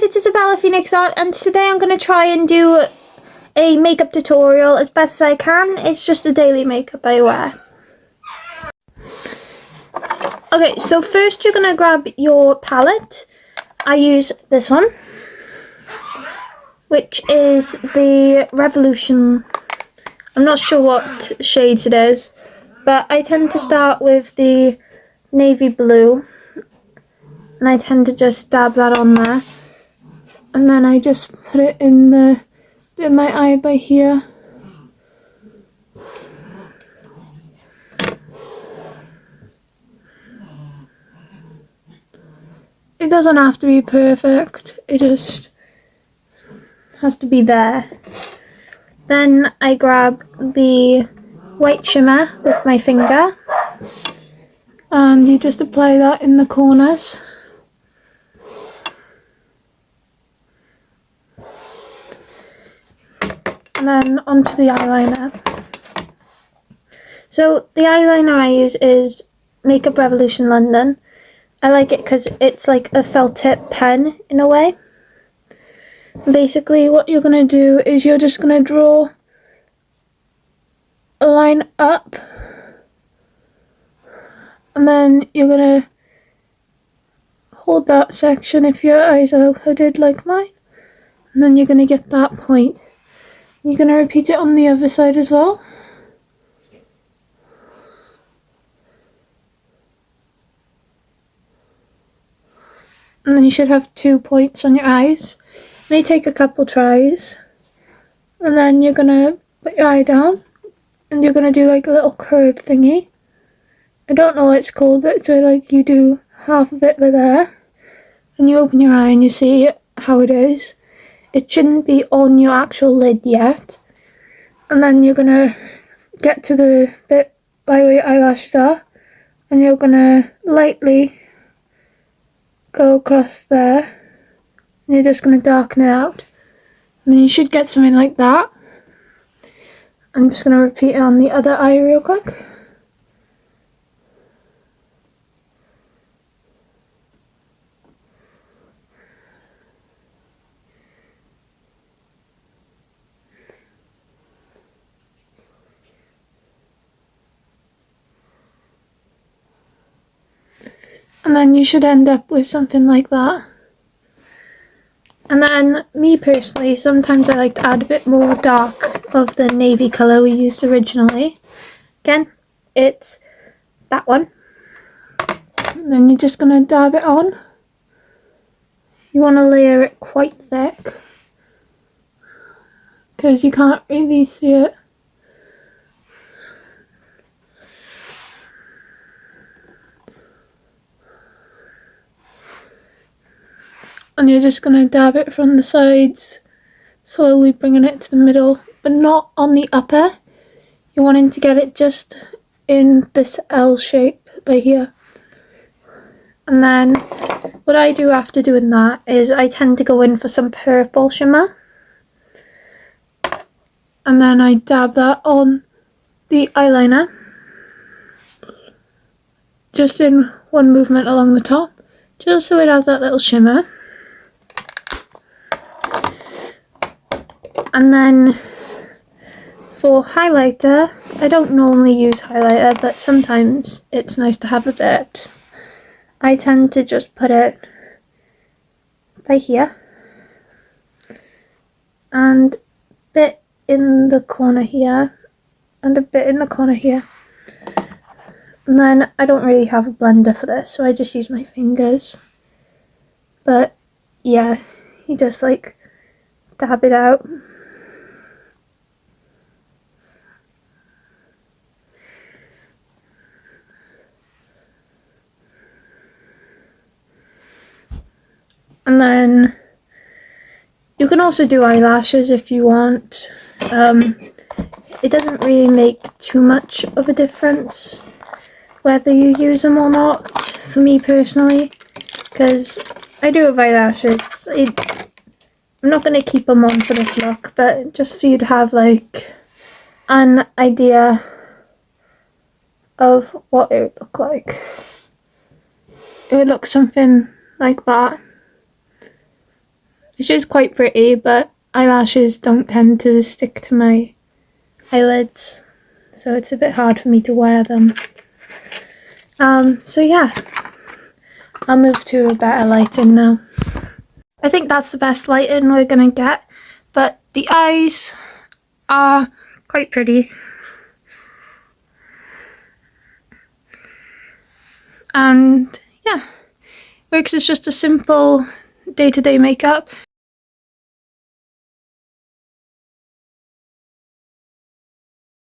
guys, it's Isabella Phoenix Art, and today I'm going to try and do a makeup tutorial as best as I can. It's just the daily makeup I wear. Okay, so first you're going to grab your palette. I use this one, which is the Revolution. I'm not sure what shades it is, but I tend to start with the navy blue, and I tend to just dab that on there, and then I just put it in the bit of my eye by here. It doesn't have to be perfect, it just has to be there. Then I grab the white shimmer with my finger, and you just apply that in the corners. And then onto the eyeliner. So the eyeliner I use is Makeup Revolution London. I like it because it's like a felt tip pen in a way. Basically what you're going to do is you're just going to draw a line up, and then you're going to hold that section if your eyes are hooded like mine, and then you're going to get that point. You're going to repeat it on the other side as well. And then you should have 2 points on your eyes. It may take a couple tries. And then you're going to put your eye down, and you're going to do like a little curve thingy. I don't know what it's called, but so like you do half of it by there, and you open your eye and you see how it is. It shouldn't be on your actual lid yet. And then you're going to get to the bit by where your eyelashes are, and you're going to lightly go across there, and you're just going to darken it out. And then you should get something like that. I'm just going to repeat it on the other eye real quick. And then you should end up with something like that. And then, me personally, sometimes I like to add a bit more dark of the navy colour we used originally. Again, it's that one. And then you're just going to dab it on. You want to layer it quite thick, because you can't really see it. And you're just going to dab it from the sides, slowly bringing it to the middle, but not on the upper. You're wanting to get it just in this L shape by here. And then what I do after doing that is I tend to go in for some purple shimmer. And then I dab that on the eyeliner, just in one movement along the top, just so it has that little shimmer. And then for highlighter, I don't normally use highlighter, but sometimes it's nice to have a bit. I tend to just put it by here, and a bit in the corner here, and a bit in the corner here. And then I don't really have a blender for this, so I just use my fingers. But yeah, you just like dab it out. And then you can also do eyelashes if you want. It doesn't really make too much of a difference whether you use them or not, for me personally, because I do have eyelashes. I'm not going to keep them on for this look, but just for you to have like an idea of what it would look like. It would look something like that. which is quite pretty, but eyelashes don't tend to stick to my eyelids, so it's a bit hard for me to wear them. So yeah, I'll move to a better lighting now. I think that's the best lighting we're gonna get, but the eyes are quite pretty. And yeah, works as just a simple day-to-day makeup.